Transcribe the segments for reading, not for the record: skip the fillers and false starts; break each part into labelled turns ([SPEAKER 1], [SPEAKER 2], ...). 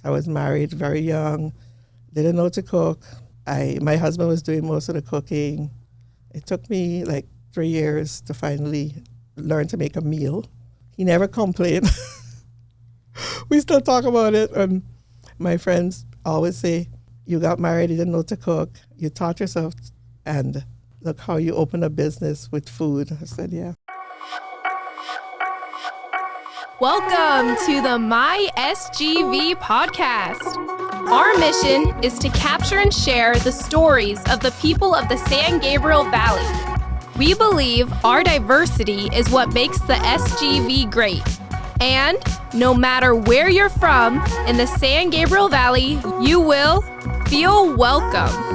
[SPEAKER 1] I was married very young, didn't know to cook. My husband was doing most of the cooking. It took me like 3 years to finally learn to make a meal. He never complained. We still talk about it. And my friends always say, you got married, you didn't know to cook. You taught yourself, and look how you open a business with food. I said, yeah.
[SPEAKER 2] Welcome to the My SGV podcast. Our mission is to capture and share the stories of the people of the San Gabriel Valley. We believe our diversity is what makes the SGV great. And no matter where you're from in the San Gabriel Valley, you will feel welcome.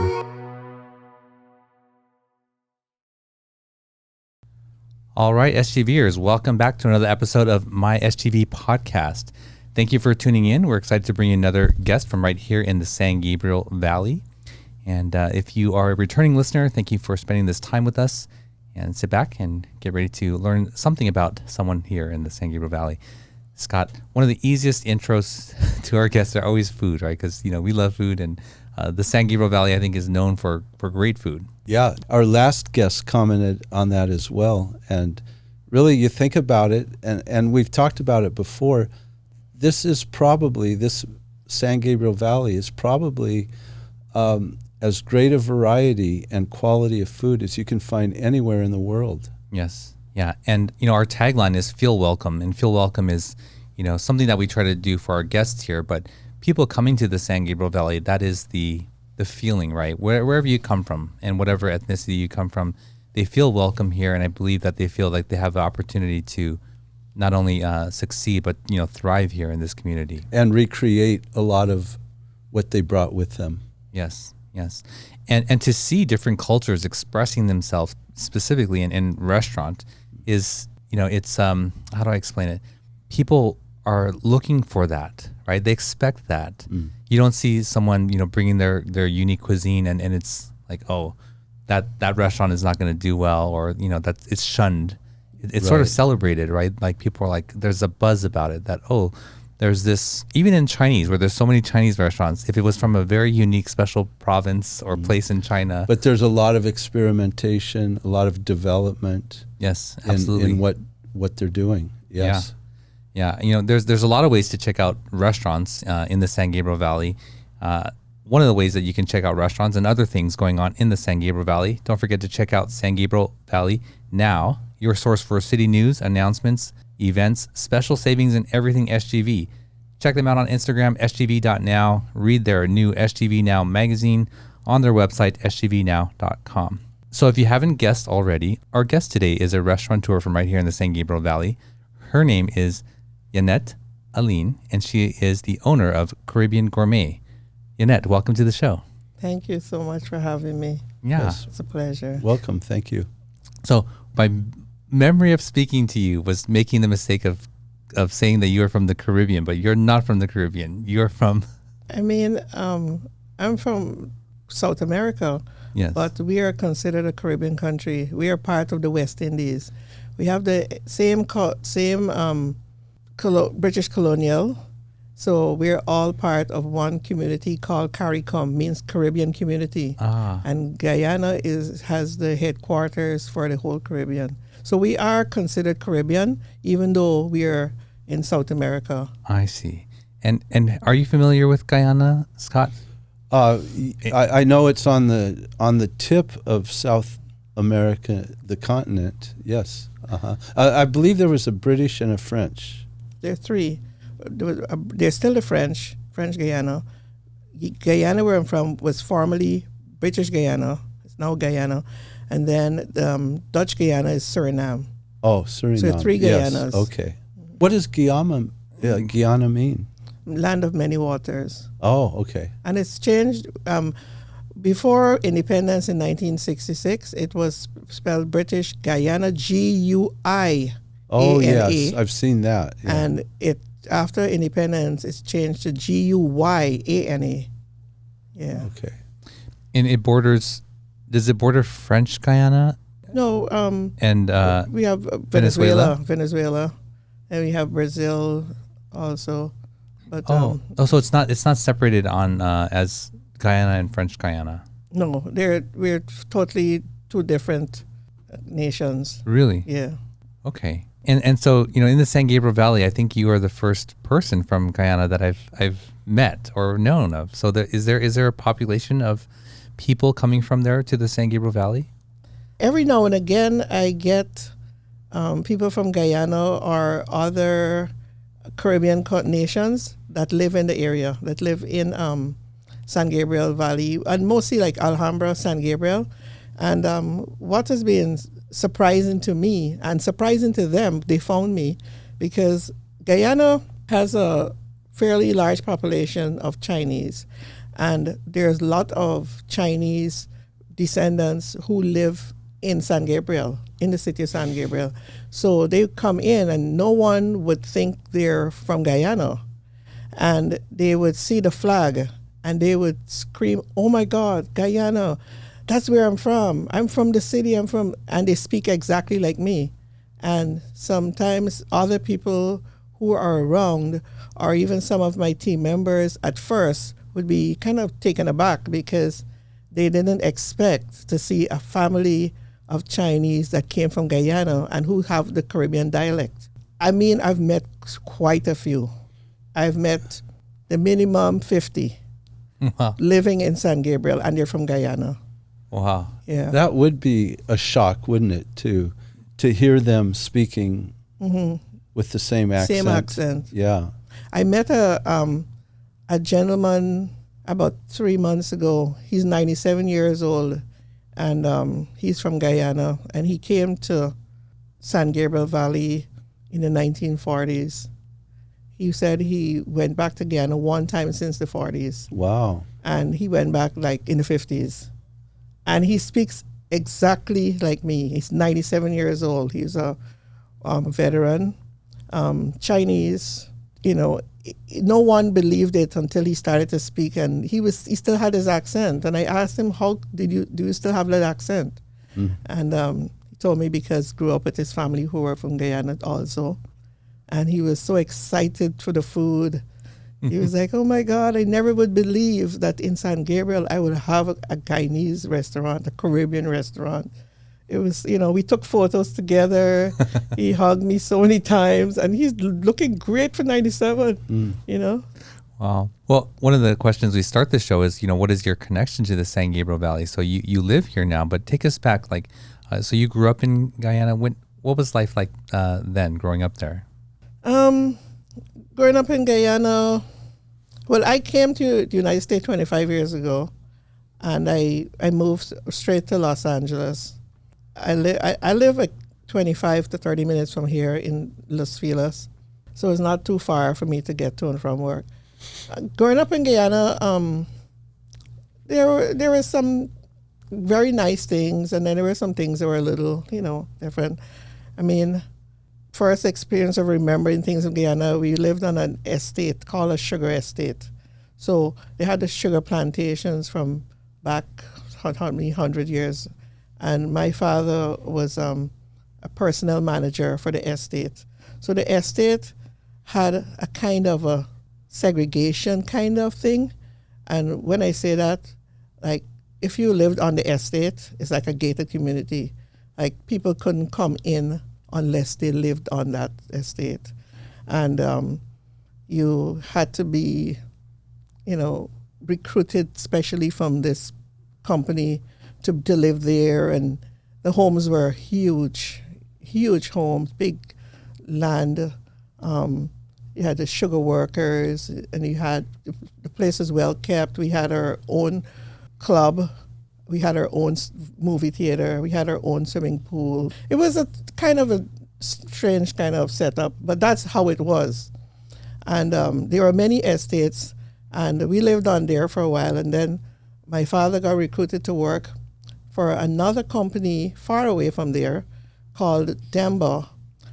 [SPEAKER 3] All right, SGVers, welcome back to another episode of My SGV podcast. Thank you for tuning in. We're excited to bring you another guest from right here in the San Gabriel Valley. And if you are a returning listener, thank you for spending this time with us. And sit back and get ready to learn something about someone here in the San Gabriel Valley. Scott, one of the easiest intros to our guests are always food, right? Because, you know, we love food, and the San Gabriel Valley, I think, is known for great food. Yeah, our last guest commented on that as well. And really, you think about it, and we've talked about it before, this San Gabriel Valley is probably as great a variety and quality of food as you can find anywhere in the world. Yes. Yeah. And, you know, our tagline is feel welcome, and feel welcome is, you know, something that we try to do for our guests here, but people coming to the San Gabriel Valley, that is the feeling, right? Wherever you come from and whatever ethnicity you come from, they feel welcome here. And I believe that they feel like they have the opportunity to not only succeed, but, you know, thrive here in this community. And recreate a lot of what they brought with them. Yes. Yes. And to see different cultures expressing themselves specifically in restaurant is, you know, it's, how do I explain it? People are looking for that, right? They expect that. Mm. You don't see someone, you know, bringing their unique cuisine and it's like, oh, that restaurant is not going to do well, or, you know, that it's shunned. It's right. Sort of celebrated, right? Like people are like, there's a buzz about it that, oh, there's this, even in Chinese, where there's so many Chinese restaurants, if it was from a very unique, special province or place in China. But there's a lot of experimentation, a lot of development. Yes, absolutely. In what they're doing. Yes. Yeah. You know, there's a lot of ways to check out restaurants in the San Gabriel Valley. One of the ways that you can check out restaurants and other things going on in the San Gabriel Valley, don't forget to check out San Gabriel Valley Now, your source for city news, announcements, events, special savings, and everything SGV. Check them out on Instagram, sgv.now. Read their new SGV Now magazine on their website, sgvnow.com. So if you haven't guessed already, our guest today is a restaurateur from right here in the San Gabriel Valley. Her name is Yonette Alleyne, and she is the owner of Caribbean Gourmet. Yonette, welcome to the show.
[SPEAKER 1] Thank you so much for having me.
[SPEAKER 3] Yeah.
[SPEAKER 1] Yes, it's a pleasure.
[SPEAKER 3] Welcome. Thank you. So my memory of speaking to you was making the mistake of saying that you are from the Caribbean, but you're not from the Caribbean. You're from...
[SPEAKER 1] I mean, I'm from South America, yes, but we are considered a Caribbean country. We are part of the West Indies. We have the same British colonial, so we're all part of one community called CARICOM, means Caribbean Community. And Guyana has the headquarters for the whole Caribbean. So we are considered Caribbean, even though we are in South America. I see. And are you familiar with Guyana, Scott? I know it's on the tip of South America, the continent. Yes. I believe there was a British and a French. There are three. There's still the French Guyana. Guyana, where I'm from, was formerly British Guyana. It's now Guyana. And then Dutch Guyana is Suriname. Oh, Suriname. So three Guyanas. Yes. Okay. What does Guyana mean? Land of many waters. Oh, okay. And it's changed. Before independence in 1966, it was spelled British Guyana, Guiana. Oh, yes. I've seen that. Yeah. And after independence, it's changed to Guyana. Yeah. Okay. And it borders... Does it border French Guyana? No. And we have Venezuela, and we have Brazil also. But
[SPEAKER 3] so it's not separated on as Guyana and French Guyana.
[SPEAKER 1] No, we're totally two different nations.
[SPEAKER 3] Really?
[SPEAKER 1] Yeah.
[SPEAKER 3] Okay. And so, in the San Gabriel Valley, I think you are the first person from Guyana that I've met or known of. So is there a population of people coming from there to the San Gabriel Valley?
[SPEAKER 1] Every now and again, I get people from Guyana or other Caribbean nations that live in the area, that live in San Gabriel Valley, and mostly like Alhambra, San Gabriel. And what has been surprising to me and surprising to them, they found me, because Guyana has a fairly large population of Chinese, and there's a lot of Chinese descendants who live in San Gabriel, in the city of San Gabriel. So they come in and no one would think they're from Guyana. And they would see the flag and they would scream, "Oh my God, Guyana, that's where I'm from. I'm from the city, and they speak exactly like me." And sometimes other people who are around, or even some of my team members at first, would be kind of taken aback because they didn't expect to see a family of Chinese that came from Guyana and who have the Caribbean dialect. I mean, I've met quite a few. I've met the minimum 50
[SPEAKER 3] Wow.
[SPEAKER 1] living in San Gabriel, and they're from Guyana.
[SPEAKER 3] Wow.
[SPEAKER 1] Yeah.
[SPEAKER 3] That would be a shock, wouldn't it, to hear them speaking with the same accent?
[SPEAKER 1] Same accent.
[SPEAKER 3] Yeah.
[SPEAKER 1] I met a gentleman about 3 months ago. He's 97 years old, and he's from Guyana, and he came to San Gabriel Valley in the 1940s. He said he went back to Guyana one time since the 40s.
[SPEAKER 3] Wow.
[SPEAKER 1] And he went back like in the 50s. And he speaks exactly like me. He's 97 years old. He's a veteran, Chinese. No one believed it until he started to speak, and he still had his accent. And I asked him, "How do you still have that accent?" And he told me because grew up with his family who were from Guyana also, and he was so excited for the food. He was like, "Oh my God, I never would believe that in San Gabriel I would have a Guyanese restaurant, a Caribbean restaurant." It was, we took photos together. He hugged me so many times, and he's looking great for 97,
[SPEAKER 3] Wow. Well, one of the questions we start the show is, what is your connection to the San Gabriel Valley? So you live here now, but take us back. So you grew up in Guyana. What was life like then, growing up there?
[SPEAKER 1] Growing up in Guyana, well, I came to the United States 25 years ago, and I moved straight to Los Angeles. I live like 25 to 30 minutes from here in Los Feliz, so it's not too far for me to get to and from work. Growing up in Guyana, there were some very nice things, and then there were some things that were a little, different. I mean, first experience of remembering things in Guyana, we lived on an estate called a sugar estate. So they had the sugar plantations from back how many 100 years. And my father was a personnel manager for the estate. So the estate had a kind of a segregation kind of thing. And when I say that, like if you lived on the estate, it's like a gated community. Like people couldn't come in unless they lived on that estate. And you had to be, recruited specially from this company to live there. And the homes were huge homes, big land. You had the sugar workers, and you had the place was well kept. We had our own club. We had our own movie theater. We had our own swimming pool. It was a kind of a strange kind of setup, but that's how it was. And there were many estates, and we lived on there for a while. And then my father got recruited to work for another company far away from there called Demba,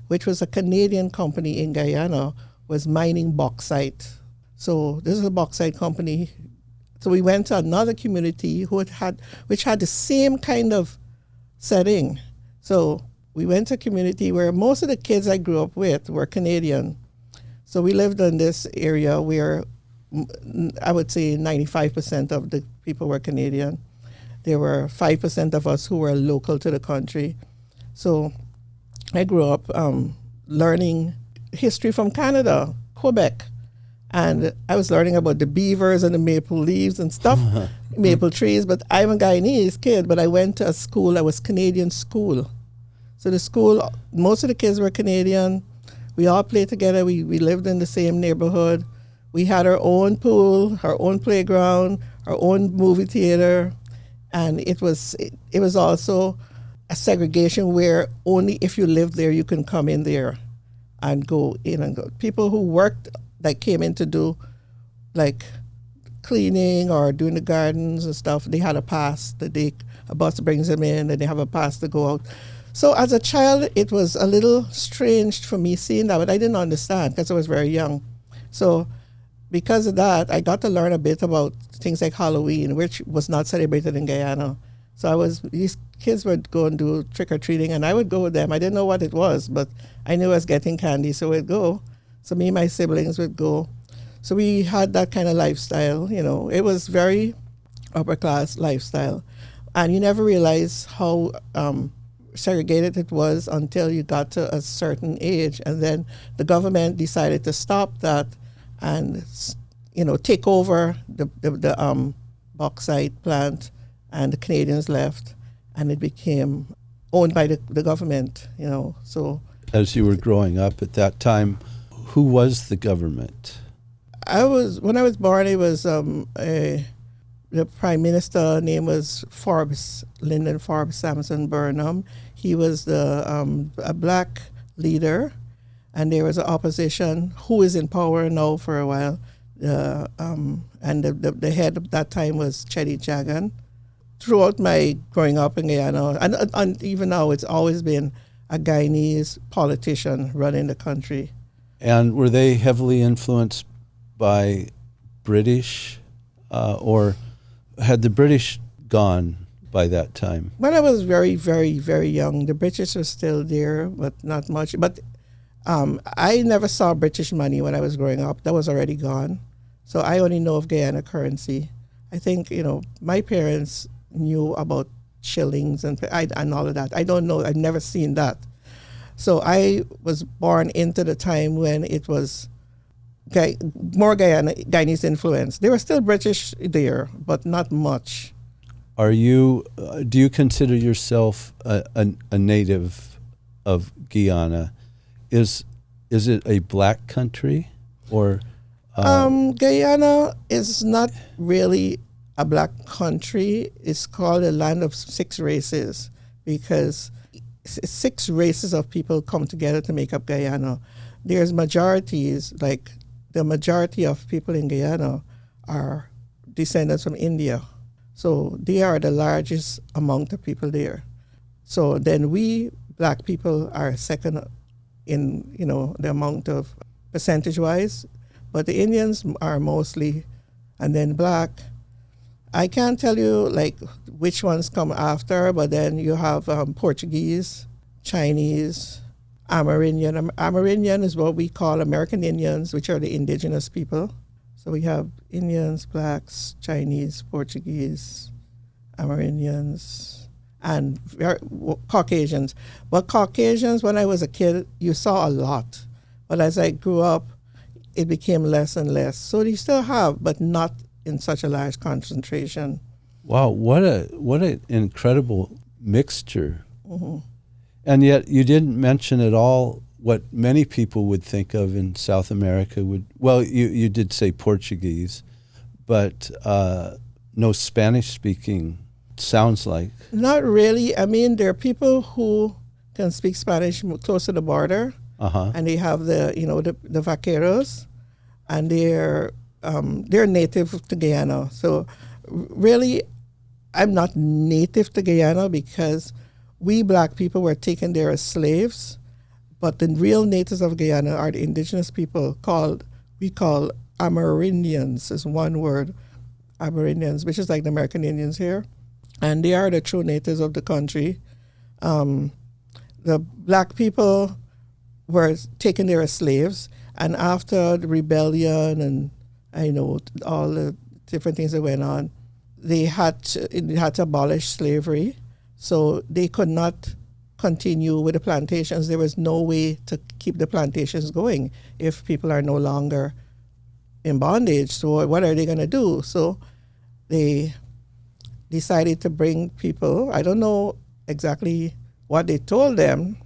[SPEAKER 1] which was a Canadian company in Guyana, was mining bauxite. So this is a bauxite company. So we went to another community which had the same kind of setting. So we went to a community where most of the kids I grew up with were Canadian. So we lived in this area where I would say 95% of the people were Canadian. There were 5% of us who were local to the country. So I grew up learning history from Canada, Quebec. And I was learning about the beavers and the maple leaves and stuff, maple trees. But I'm a Guyanese kid, but I went to a school that was Canadian school. So the school, most of the kids were Canadian. We all played together. We lived in the same neighborhood. We had our own pool, our own playground, our own movie theater. And it was also a segregation where only if you lived there you can come in there and go in and go. People who worked, that came in to do like cleaning or doing the gardens and stuff, they had a pass that a bus brings them in and they have a pass to go out. So as a child, it was a little strange for me seeing that, but I didn't understand because I was very young. So because of that, I got to learn a bit about things like Halloween, which was not celebrated in Guyana. So these kids would go and do trick-or-treating, and I would go with them. I didn't know what it was, but I knew I was getting candy, so we'd go. So me and my siblings would go. So we had that kind of lifestyle, It was very upper-class lifestyle. And you never realize how segregated it was until you got to a certain age. And then the government decided to stop that and, take over the bauxite plant, and the Canadians left, and it became owned by the government, So
[SPEAKER 3] as you were growing up at that time, who was the government?
[SPEAKER 1] When I was born, it was the prime minister name was Lyndon Forbes Sampson Burnham. He was a black leader, and there was an opposition who is in power now for a while. And the head at that time was Chetty Jagan. Throughout my growing up in Guyana, and even now, it's always been a Guyanese politician running the country.
[SPEAKER 3] And were they heavily influenced by British, or had the British gone by that time?
[SPEAKER 1] When I was very, very, very young, the British were still there, but not much. But I never saw British money when I was growing up. That was already gone. So I only know of Guyana currency. I think, my parents knew about shillings and all of that. I don't know. I've never seen that. So I was born into the time when it was more Guyanese influence. There were still British there, but not much.
[SPEAKER 3] Do you consider yourself a native of Guyana? Is it a black country, or?
[SPEAKER 1] Guyana is not really a black country. It's called a land of 6 races because 6 races of people come together to make up Guyana. There's majorities, like the majority of people in Guyana are descendants from India. So they are the largest among the people there. So then we, black people, are second in, the amount of percentage-wise. But the Indians are mostly, and then black. I can't tell you which ones come after, but then you have Portuguese, Chinese, Amerindian. Amerindian is what we call American Indians, which are the indigenous people. So we have Indians, blacks, Chinese, Portuguese, Amerindians, and Caucasians. But Caucasians, when I was a kid, you saw a lot. But as I grew up, it became less and less. So you still have, but not in such a large concentration.
[SPEAKER 3] Wow, what an incredible mixture.
[SPEAKER 1] Mm-hmm.
[SPEAKER 3] And yet you didn't mention at all what many people would think of in South America. You did say Portuguese, but no Spanish-speaking, sounds like.
[SPEAKER 1] Not really. I mean, there are people who can speak Spanish close to the border, and they have the vaqueros, and they're native to Guyana. So really, I'm not native to Guyana because we black people were taken there as slaves, but the real natives of Guyana are the indigenous people we call Amerindians, is one word, Amerindians, which is like the American Indians here. And they are the true natives of the country. The black people were taken there as slaves, And after the rebellion and all the different things that went on, they had to abolish slavery. So they could not continue with the plantations. There was no way to keep the plantations going if people are no longer in bondage. So what are they going to do? So they decided to bring people. I don't know exactly what they told them,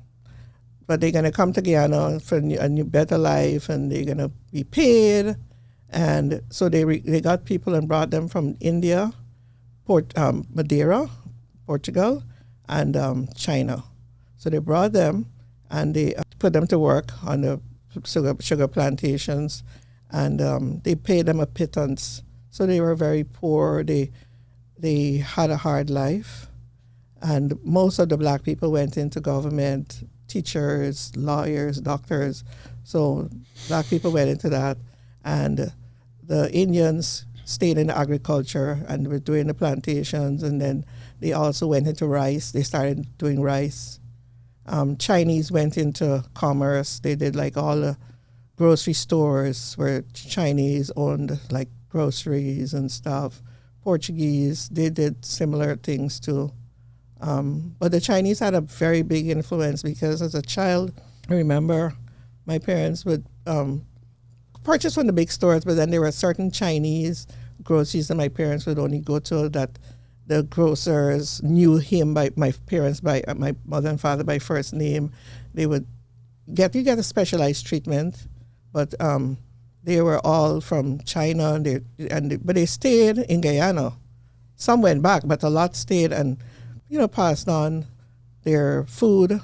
[SPEAKER 1] but they're going to come to Guyana for a new better life, and they're going to be paid. And so they got people and brought them from India, Madeira, Portugal, and China. So they brought them and they put them to work on the sugar plantations, and they paid them a pittance. So they were very poor. They had a hard life, and most of the black people went into government, teachers, lawyers, doctors. So black people went into that, and the Indians stayed in agriculture and were doing the plantations, and then they also went into rice. They started doing rice. Chinese went into commerce. They did like all the grocery stores where Chinese owned like groceries and stuff. Portuguese, they did similar things too. But the Chinese had a very big influence because as a child, I remember my parents would purchase from the big stores, but then there were certain Chinese groceries that my parents would only go to that the grocers knew him by my mother and father by first name. They would get a specialized treatment, but they were all from China, but they stayed in Guyana. Some went back, but a lot stayed and passed on their food.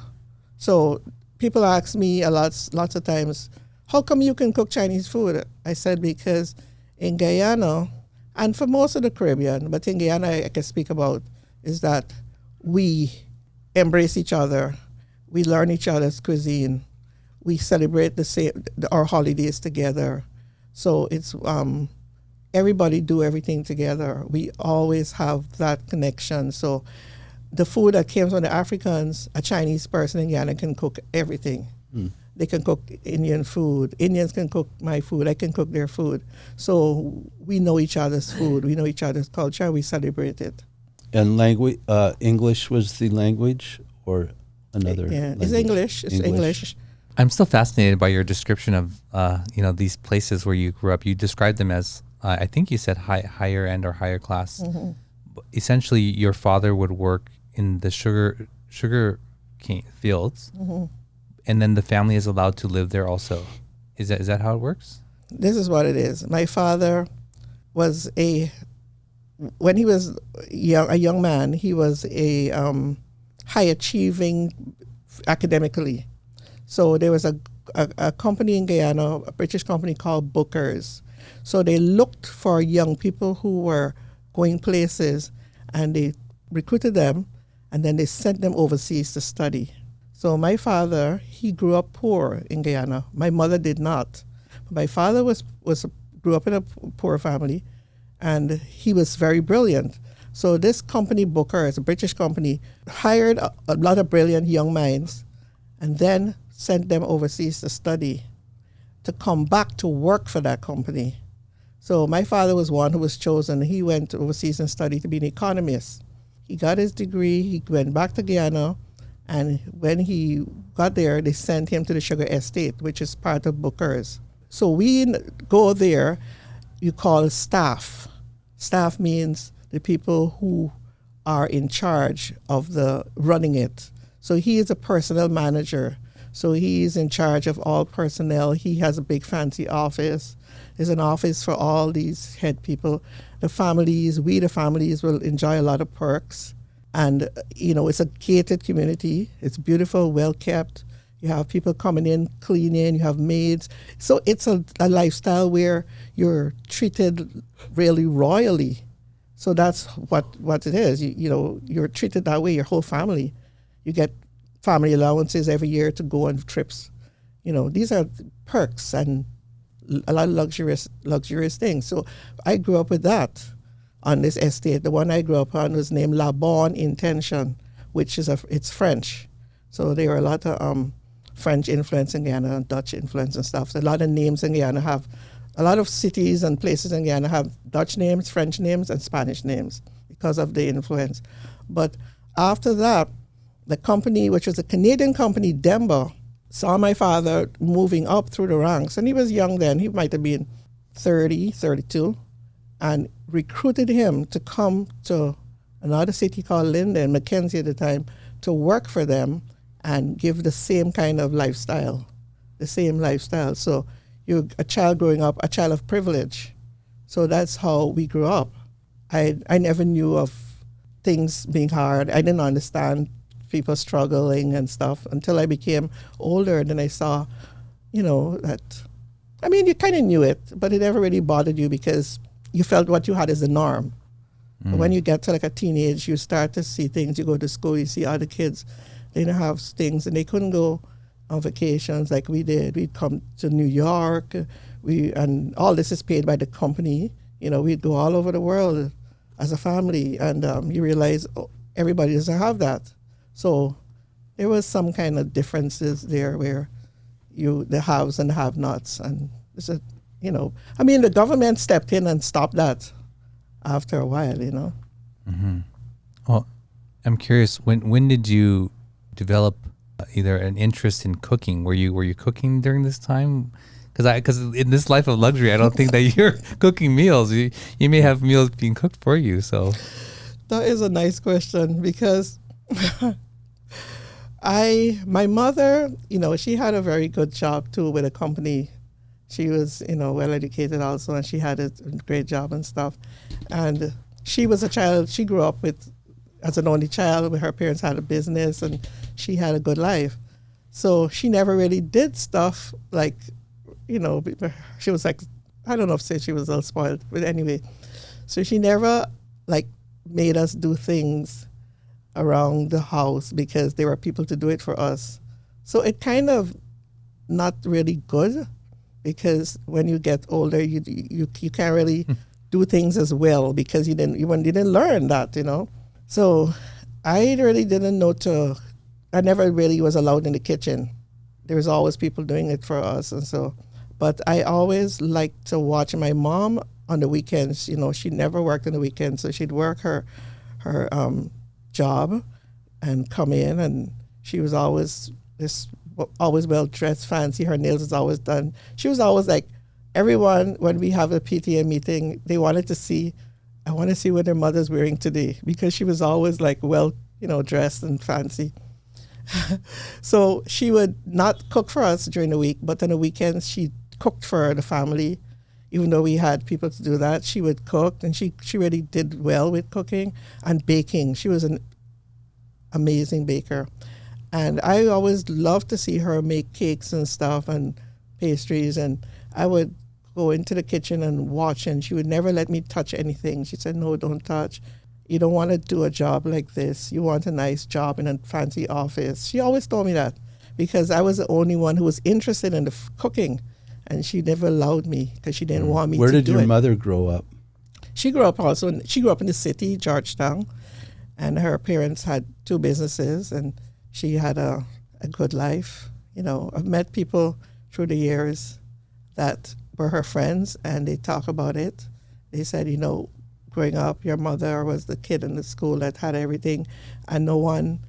[SPEAKER 1] So people ask me lots of times, how come you can cook Chinese food? I said because in Guyana, and for most of the Caribbean, but in Guyana I can speak about, is that we embrace each other, we learn each other's cuisine, we celebrate our holidays together. So it's everybody do everything together. We always have that connection. So the food that came from the Africans, a Chinese person in Guyana can cook everything. They can cook Indian food. Indians can cook my food. I can cook their food. So we know each other's food. We know each other's culture. We celebrate it.
[SPEAKER 3] And language, English was the language, or another?
[SPEAKER 1] Yeah,
[SPEAKER 3] language?
[SPEAKER 1] It's English. It's English.
[SPEAKER 4] I'm still fascinated by your description of these places where you grew up. You described them as I think you said higher end or higher class. Mm-hmm. Essentially, your father would work in the sugar cane fields. Mm-hmm. And then the family is allowed to live there also. Is that how it works?
[SPEAKER 1] This is what it is. My father was when he was a young man, he was a high achieving academically. So there was a company in Guyana, a British company called Booker's. So they looked for young people who were going places, and they recruited them, and then they sent them overseas to study. So my father, he grew up poor in Guyana. My mother did not. My father grew up in a poor family, and he was very brilliant. So this company, Booker, is a British company, hired a lot of brilliant young minds, and then sent them overseas to study, to come back to work for that company. So my father was one who was chosen. He went overseas and studied to be an economist. He got his degree. He went back to Guyana. And when he got there, they sent him to the sugar estate, which is part of Booker's. So we go there, you call staff. Staff means the people who are in charge of the running it. So he is a personnel manager. So he is in charge of all personnel. He has a big fancy office. There's an office for all these head people. The families will enjoy a lot of perks. And, it's a gated community. It's beautiful, well kept. You have people coming in, cleaning, you have maids. So it's a lifestyle where you're treated really royally. So that's what it is. You're treated that way, your whole family. You get family allowances every year to go on trips. These are perks and a lot of luxurious things. So I grew up with that. On this estate, the one I grew up on was named La Bonne Intention, which is it's French. So there were a lot of French influence in Guyana and Dutch influence and stuff. So a lot of names in Guyana have, a lot of cities and places in Guyana have Dutch names, French names, and Spanish names because of the influence. But after that, the company, which was a Canadian company, Demba, saw my father moving up through the ranks. And he was young then. He might have been 30, 32, and recruited him to come to another city called Linden, Mackenzie at the time, to work for them and give the same kind of lifestyle, the same lifestyle. So you're a child growing up, a child of privilege. So that's how we grew up. I never knew of things being hard. I didn't understand people struggling and stuff until I became older. And then I saw, that, I mean, you kind of knew it, but it never really bothered you because you felt what you had is the norm. But when you get to like a teenage, you start to see things. You go to school, you see other kids, they don't have things, and they couldn't go on vacations like we did. We'd come to New York, and all this is paid by the company. We'd go all over the world as a family, and you realize everybody doesn't have that. So there was some kind of differences there where the haves and the have-nots, and the government stepped in and stopped that after a while,
[SPEAKER 4] Mm-hmm. Well, I'm curious, when did you develop either an interest in cooking? Were you cooking during this time? Because in this life of luxury, I don't think that you're cooking meals. You may have meals being cooked for you. So
[SPEAKER 1] that is a nice question because my mother, she had a very good job too with a company. She was, well educated also, and she had a great job and stuff. And she was a child. She grew up as an only child, where her parents had a business, and she had a good life. So she never really did stuff like, she was like, I don't know if she was a little spoiled, but anyway. So she never made us do things around the house because there were people to do it for us. So it kind of not really good because when you get older, you can't really do things as well because you didn't learn that, So I really didn't know I never really was allowed in the kitchen. There was always people doing it for us, and so. But I always liked to watch my mom on the weekends. She never worked on the weekends, so she'd work her job and come in, and she was always well dressed, fancy. Her nails was always done. She was always like, everyone, when we have a PTA meeting, they wanted to see, I want to see what their mother's wearing today, because she was always well, dressed and fancy. So she would not cook for us during the week, but on the weekends she cooked for the family. Even though we had people to do that, she would cook, and she really did well with cooking and baking. She was an amazing baker. And I always loved to see her make cakes and stuff and pastries, and I would go into the kitchen and watch, and she would never let me touch anything. She said, no, don't touch. You don't want to do a job like this. You want a nice job in a fancy office. She always told me that because I was the only one who was interested in the cooking, and she never allowed me because she didn't want me to do it.
[SPEAKER 3] Where did your mother grow up?
[SPEAKER 1] She grew up she grew up in the city, Georgetown, and her parents had 2 businesses, and she had a good life. I've met people through the years that were her friends, and they talk about it. They said, growing up, your mother was the kid in the school that had everything, and no one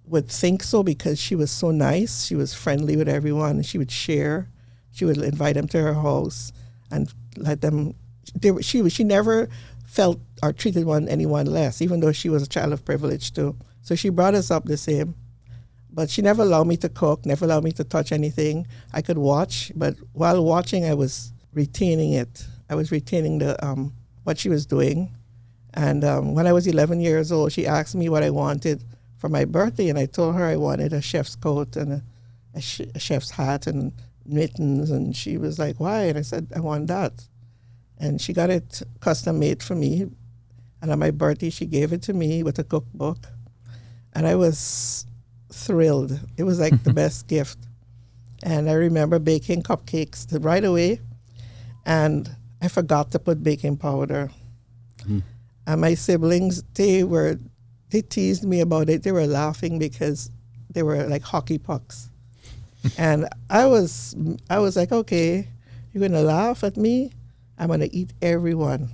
[SPEAKER 1] would think so because she was so nice. She was friendly with everyone, and she would share. She would invite them to her house and let them. She never felt or treated anyone less, even though she was a child of privilege too. So she brought us up the same. But she never allowed me to cook, never allowed me to touch anything. I could watch, but while watching, I was retaining it. I was retaining what she was doing. And when I was 11 years old, she asked me what I wanted for my birthday, and I told her I wanted a chef's coat and a chef's hat and mittens, and she was like, why? And I said, I want that. And she got it custom made for me, and on my birthday, she gave it to me with a cookbook, and I was thrilled. It was like the best gift. And I remember baking cupcakes right away, and I forgot to put baking powder. And my siblings, they teased me about it. They were laughing because they were like hockey pucks. And I was like, okay, you're gonna laugh at me. I'm gonna eat everyone.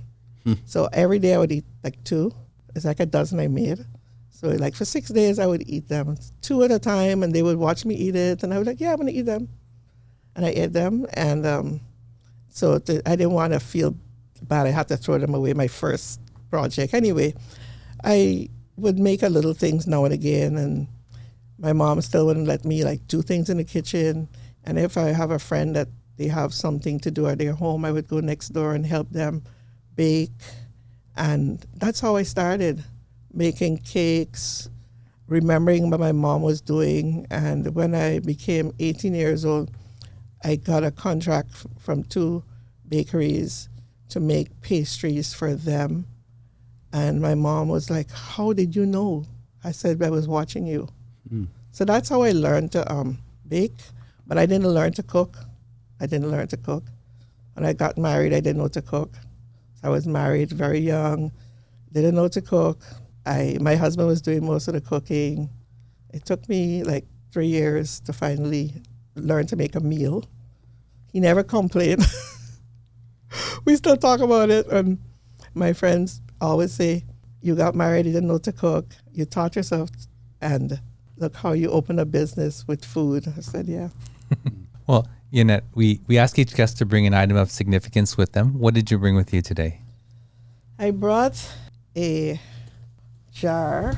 [SPEAKER 1] So every day I would eat like 2. It's like a dozen I made. So like for 6 days I would eat them 2 at a time, and they would watch me eat it, and I was like, yeah, I'm gonna eat them, and I ate them, and I didn't want to feel bad. I had to throw them away. My first project, anyway. I would make a little things now and again, and my mom still wouldn't let me like do things in the kitchen. And if I have a friend that they have something to do at their home, I would go next door and help them bake. And that's how I started making cakes, remembering what my mom was doing. And when I became 18 years old, I got a contract from 2 bakeries to make pastries for them. And my mom was like, how did you know? I said, I was watching you. So that's how I learned to bake, but I didn't learn to cook. When I got married, I didn't know to cook. So I was married very young, didn't know to cook. My husband was doing most of the cooking. It took me like 3 years to finally learn to make a meal. He never complained. We still talk about it, and my friends always say, you got married, you didn't know to cook, you taught yourself, and look how you open a business with food. I said, yeah.
[SPEAKER 4] Well, Yonette, we ask each guest to bring an item of significance with them. What did you bring with you today?
[SPEAKER 1] I brought a jar.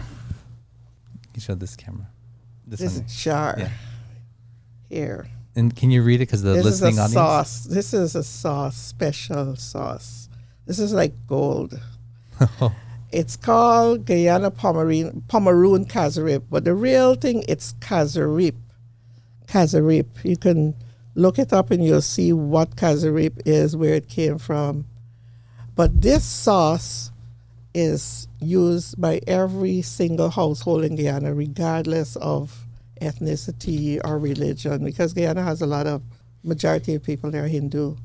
[SPEAKER 4] You show this camera.
[SPEAKER 1] This jar here.
[SPEAKER 4] And can you read it, because the listening audience?
[SPEAKER 1] Sauce. This is a sauce, special sauce. This is like gold. It's called Guyana Pomeroon Casarip, but the real thing, it's Casarip. Casarip. You can look it up and you'll see what Casarip is, where it came from. But this sauce is used by every single household in Guyana, regardless of ethnicity or religion, because Guyana has majority of people there are Hindu.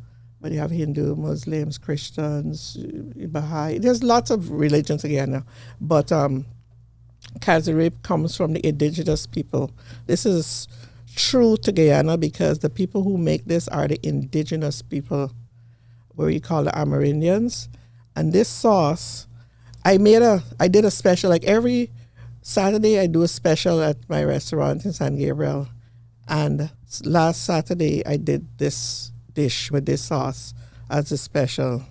[SPEAKER 1] But you have Hindu, Muslims, Christians, Baha'i. There's lots of religions in Guyana. But Casarip comes from the indigenous people. This is true to Guyana because the people who make this are the indigenous people, where you call the Amerindians. And this sauce, I did a special, like every Saturday I do a special at my restaurant in San Gabriel. And last Saturday I did this dish with this sauce as a special.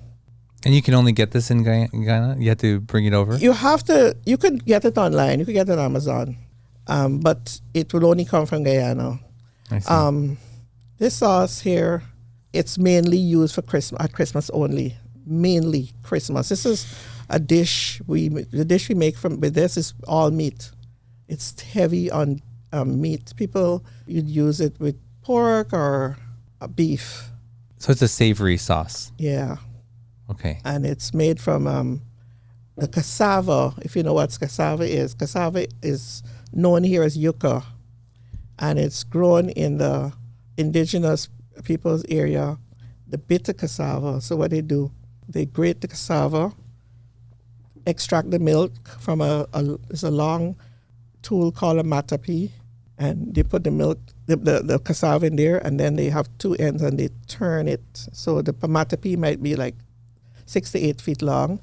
[SPEAKER 4] And you can only get this in Guyana? You have to bring it over?
[SPEAKER 1] You could get it online. You could get it on Amazon. But it will only come from Guyana.
[SPEAKER 4] I see.
[SPEAKER 1] This sauce here, it's mainly used for Christmas only. Mainly Christmas. This is a dish. The dish we make with this is all meat. It's heavy on meat. People, you'd use it with pork or beef.
[SPEAKER 4] So it's a savory sauce.
[SPEAKER 1] Yeah.
[SPEAKER 4] Okay.
[SPEAKER 1] And it's made from the cassava, if you know what cassava is. Cassava is known here as yucca, and it's grown in the indigenous people's area, the bitter cassava. So what they do, they grate the cassava, extract the milk from it's a long tool called a matapi, and they put the milk, the cassava in there, and then they have 2 ends and they turn it. So the matapi might be like 6 to 8 feet long,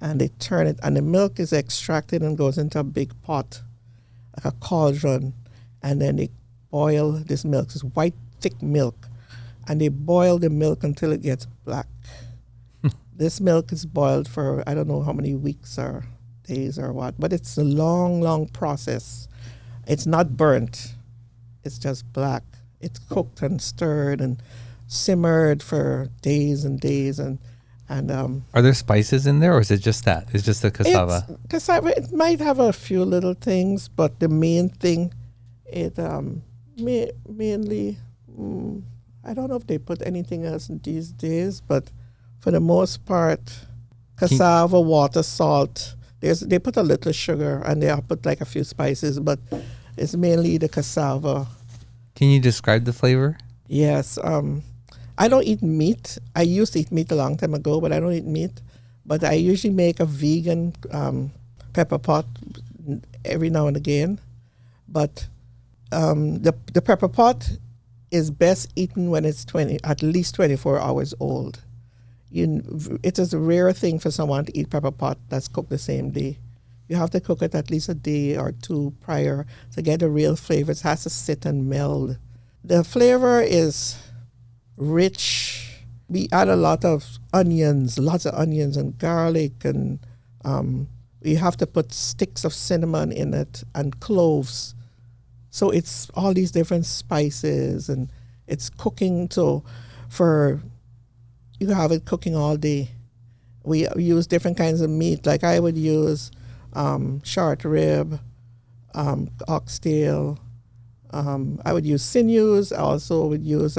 [SPEAKER 1] and they turn it, and the milk is extracted and goes into a big pot, like a cauldron, and then they boil this milk. It's white, thick milk, and they boil the milk until it gets black. This milk is boiled for I don't know how many weeks or days or what, but it's a long, long process. It's not burnt. It's just black. It's cooked and stirred and simmered for days and days. And
[SPEAKER 4] are there spices in there, or is it just that? It's just the cassava?
[SPEAKER 1] Cassava. It might have a few little things, but the main thing, it mainly, I don't know if they put anything else in these days, but for the most part, cassava, water, salt. They put a little sugar, and they put like a few spices, but it's mainly the cassava.
[SPEAKER 4] Can you describe the flavor?
[SPEAKER 1] Yes. I don't eat meat. I used to eat meat a long time ago, but I don't eat meat. But I usually make a vegan pepper pot every now and again. But the pepper pot is best eaten when it's at least 24 hours old. It is a rare thing for someone to eat pepper pot that's cooked the same day. You have to cook it at least a day or two prior to get the real flavor. It has to sit and meld. The flavor is rich. We add a lot of onions, lots of onions and garlic, and we have to put sticks of cinnamon in it and cloves. So it's all these different spices, and it's cooking. So you have it cooking all day. We use different kinds of meat. Like I would use short rib, oxtail. I would use sinews. I also would use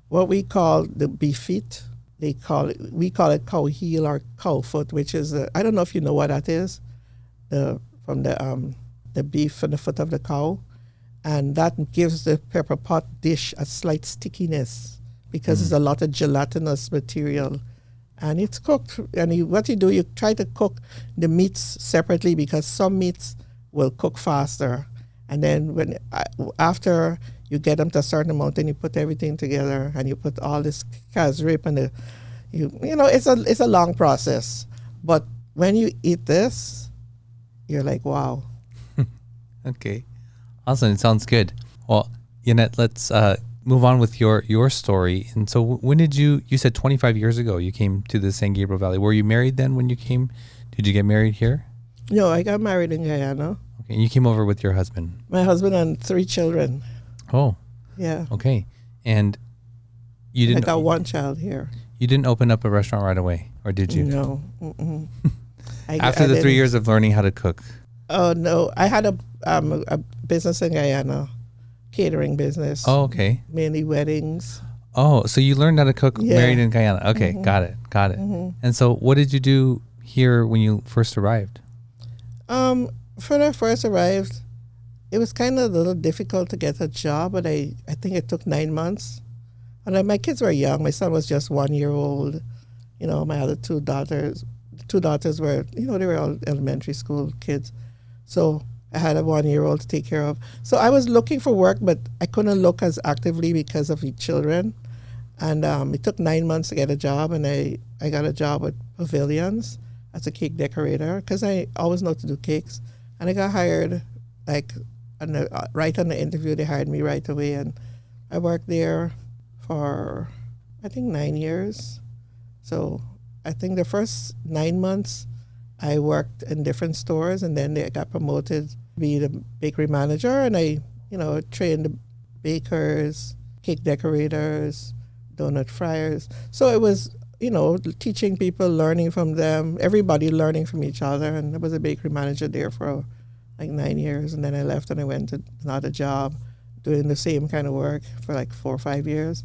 [SPEAKER 1] what we call the beef feet. We call it cow heel or cow foot, which is I don't know if you know what that is. From the beef and the foot of the cow, and that gives the pepper pot dish a slight stickiness because there's a lot of gelatinous material. And it's cooked. And what you do, you try to cook the meats separately because some meats will cook faster. And then after you get them to a certain amount, then you put everything together and you put all this casrip and it's a long process. But when you eat this, you're like, wow.
[SPEAKER 4] Okay. Awesome. It sounds good. Well, Yonette, let's move on with your story. And so when did you said 25 years ago you came to the San Gabriel Valley. Were you married then when you came? Did you get married here?
[SPEAKER 1] No, I got married in Guyana.
[SPEAKER 4] Okay. And you came over with your husband?
[SPEAKER 1] My husband and 3 children.
[SPEAKER 4] Oh.
[SPEAKER 1] Yeah.
[SPEAKER 4] Okay. And you didn't...
[SPEAKER 1] I got 1 child here.
[SPEAKER 4] You didn't open up a restaurant right away, or did you?
[SPEAKER 1] No.
[SPEAKER 4] After the 3 years of learning how to cook?
[SPEAKER 1] Oh, no. I had a business in Guyana, catering business.
[SPEAKER 4] Oh, okay.
[SPEAKER 1] Mainly weddings.
[SPEAKER 4] Oh, so you learned how to cook married in Guyana. Okay, got it. And so what did you do here when you first arrived?
[SPEAKER 1] When I first arrived, it was kind of a little difficult to get a job, but I think it took 9 months. And my kids were young. My son was just 1 year old. My other 2 daughters were, they were all elementary school kids. So I had a 1-year-old to take care of. So I was looking for work, but I couldn't look as actively because of the children. And it took 9 months to get a job, and I got a job at Pavilions as a cake decorator because I always know to do cakes. And I got hired, right on the interview, they hired me right away. And I worked there for, I think, 9 years. So I think the first 9 months, I worked in different stores, and then I got promoted to be the bakery manager, and I, trained the bakers, cake decorators, donut fryers. So it was, teaching people, learning from them, everybody learning from each other, and I was a bakery manager there for like 9 years, and then I left and I went to another job doing the same kind of work for like 4 or 5 years,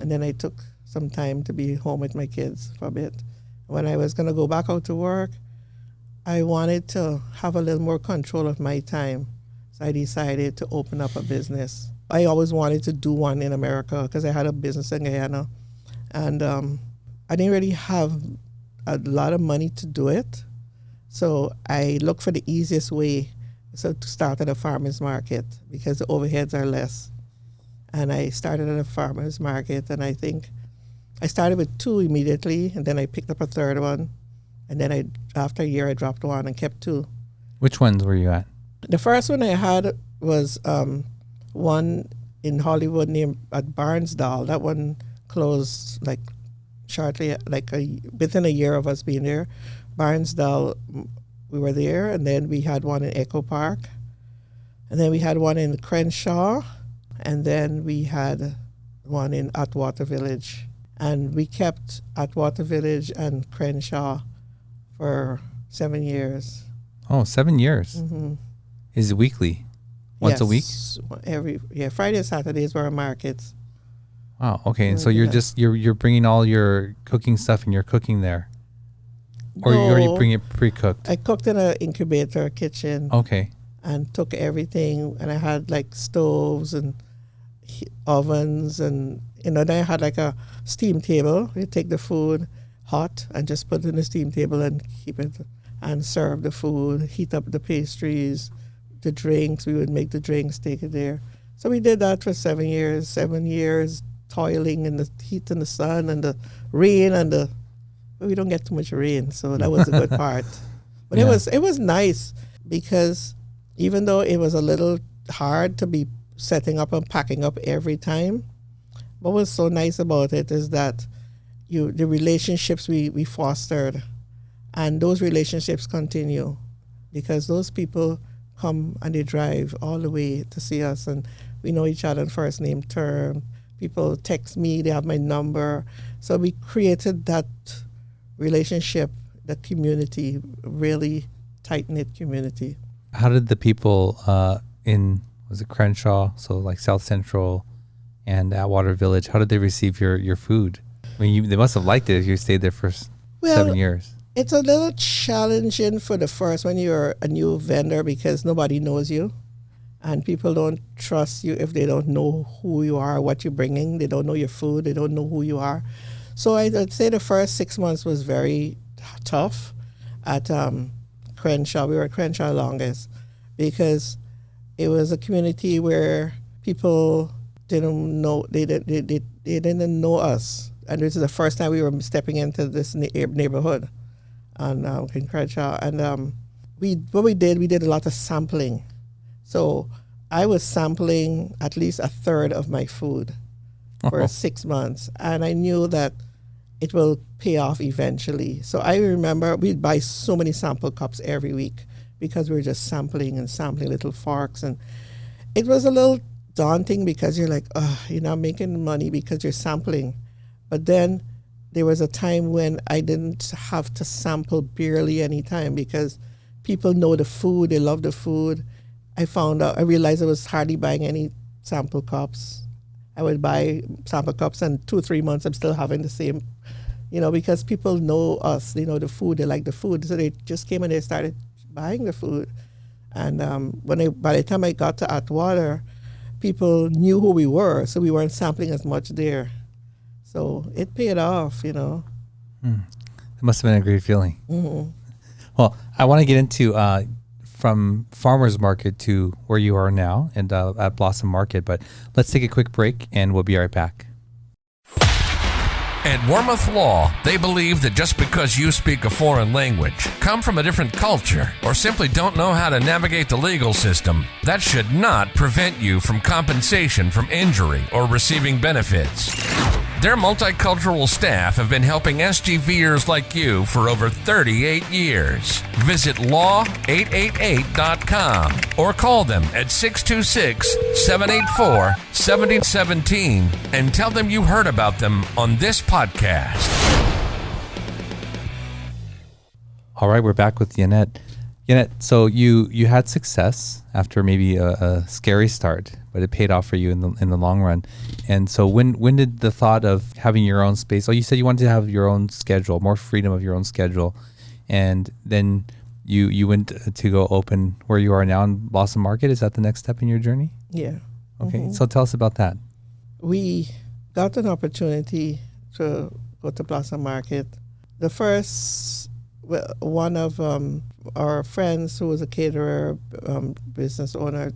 [SPEAKER 1] and then I took some time to be home with my kids for a bit. When I was going to go back out to work, I wanted to have a little more control of my time. So I decided to open up a business. I always wanted to do one in America because I had a business in Guyana. And I didn't really have a lot of money to do it. So I looked for the easiest way to start at a farmer's market because the overheads are less. And I started at a farmer's market, and I think I started with 2 immediately, and then I picked up a 3rd one. And then after a year, I dropped 1 and kept 2.
[SPEAKER 4] Which ones were you at?
[SPEAKER 1] The first one I had was one in Hollywood at Barnsdall. That one closed shortly, within a year of us being there. Barnsdall, we were there, and then we had one in Echo Park. And then we had one in Crenshaw, and then we had one in Atwater Village. And we kept Atwater Village and Crenshaw for 7 years.
[SPEAKER 4] Oh, 7 years.
[SPEAKER 1] Mm-hmm.
[SPEAKER 4] Is it weekly? Once a week?
[SPEAKER 1] Friday and Saturdays were our markets.
[SPEAKER 4] Wow. Okay. And so you're bringing all your cooking stuff and you're cooking there, or you already bring it pre-cooked? I
[SPEAKER 1] cooked in an incubator kitchen.
[SPEAKER 4] Okay.
[SPEAKER 1] And took everything, and I had stoves and ovens, and then I had a steam table. You take the food hot and just put it in the steam table and keep it and serve the food, heat up the pastries, the drinks. We would make the drinks, take it there. So we did that for 7 years, toiling in the heat and the sun and the rain but we don't get too much rain, so that was a good part. But it was nice because even though it was a little hard to be setting up and packing up every time, what was so nice about it is that the relationships we fostered, and those relationships continue because those people come and they drive all the way to see us, and we know each other in first name term. People text me, they have my number. So we created that relationship, the community, really tight-knit community.
[SPEAKER 4] How did the people was it Crenshaw, so like South Central and Atwater Village, how did they receive your food? I mean, they must have liked it if you stayed there for 7 years.
[SPEAKER 1] It's a little challenging for the first when you're a new vendor because nobody knows you and people don't trust you if they don't know who you are, what you're bringing. They don't know your food. They don't know who you are. So I'd say the first 6 months was very tough at Crenshaw. We were at Crenshaw longest because it was a community where people didn't know, they didn't know us. And this is the first time we were stepping into this neighborhood in Crenshaw. And what we did a lot of sampling. So I was sampling at least a third of my food for 6 months. And I knew that it will pay off eventually. So I remember we'd buy so many sample cups every week because we were just sampling little forks. And it was a little daunting because you're like, you're not making money because you're sampling. But then there was a time when I didn't have to sample barely any time because people know the food, they love the food. I realized I was hardly buying any sample cups. I would buy sample cups and 2 or 3 months I'm still having the same, because people know us, they know the food, they like the food. So they just came and they started buying the food. And by the time I got to Atwater, people knew who we were, so we weren't sampling as much there. So it paid off, It
[SPEAKER 4] must have been a great feeling.
[SPEAKER 1] Mm-hmm.
[SPEAKER 4] Well, I want to get into from farmers market to where you are now and at Blossom Market, but let's take a quick break and we'll be right back.
[SPEAKER 5] At Wormuth Law, they believe that just because you speak a foreign language, come from a different culture, or simply don't know how to navigate the legal system, that should not prevent you from compensation from injury or receiving benefits. Their multicultural staff have been helping SGVers like you for over 38 years. Visit law888.com or call them at 626-784-7017 and tell them you heard about them on this podcast.
[SPEAKER 4] All right, we're back with Yonette. Yonette, so you had success after maybe a scary start, but it paid off for you in the long run. And so when did the thought of having your own space? Oh, you said you wanted to have your own schedule, more freedom of your own schedule, and then you went to go open where you are now in Blossom Market. Is that the next step in your journey?
[SPEAKER 1] Yeah.
[SPEAKER 4] Okay,
[SPEAKER 1] Mm-hmm.
[SPEAKER 4] So tell us about that.
[SPEAKER 1] We got an opportunity to go to Blossom Market. The first, one of our friends who was a caterer, business owner,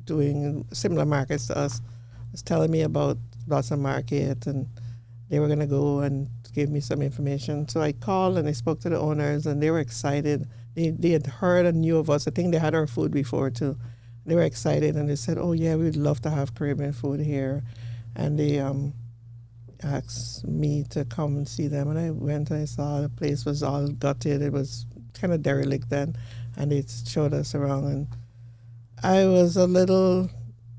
[SPEAKER 1] doing similar markets to us, was telling me about Blossom Market, and they were going to go and give me some information. So I called and I spoke to the owners, and they were excited. They had heard and knew of us. I think they had our food before too. They were excited, and they said, "Oh yeah, we'd love to have Caribbean food here." And they asked me to come and see them, and I went and I saw the place was all gutted. It was kind of derelict then, and they showed us around, and I was a little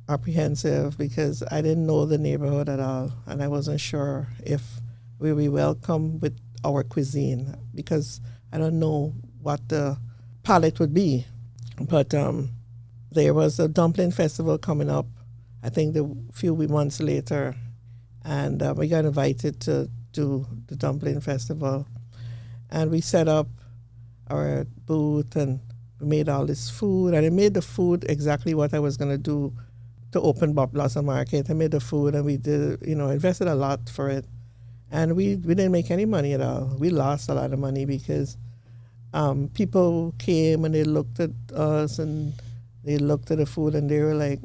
[SPEAKER 1] apprehensive because I didn't know the neighborhood at all, and I wasn't sure if we would be welcome with our cuisine because I don't know what the palette would be. But there was a dumpling festival coming up, I think a few months later, and we got invited to do the dumpling festival. And we set up our booth and we made all this food. And I made the food exactly what I was going to do to open Blossom Market. I made the food and we did, invested a lot for it. And we didn't make any money at all. We lost a lot of money because people came and they looked at us and they looked at the food and they were like,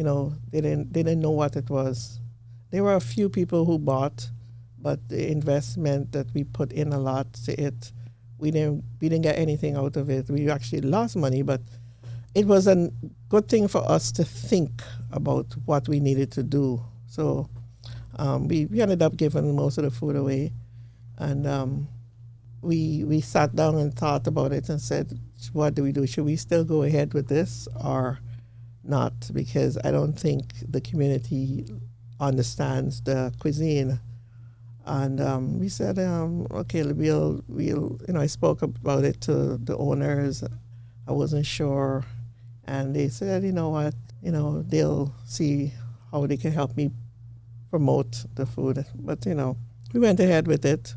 [SPEAKER 1] they didn't know what it was. There were a few people who bought, but the investment that we put in a lot to it, we didn't get anything out of it. We actually lost money, but it was a good thing for us to think about what we needed to do. So we ended up giving most of the food away, and we sat down and thought about it and said, what do we do? Should we still go ahead with this or not? Because I don't think the community understands the cuisine. And we said, okay, we'll I spoke about it to the owners. I wasn't sure. And they said, you know what, they'll see how they can help me promote the food. But, we went ahead with it.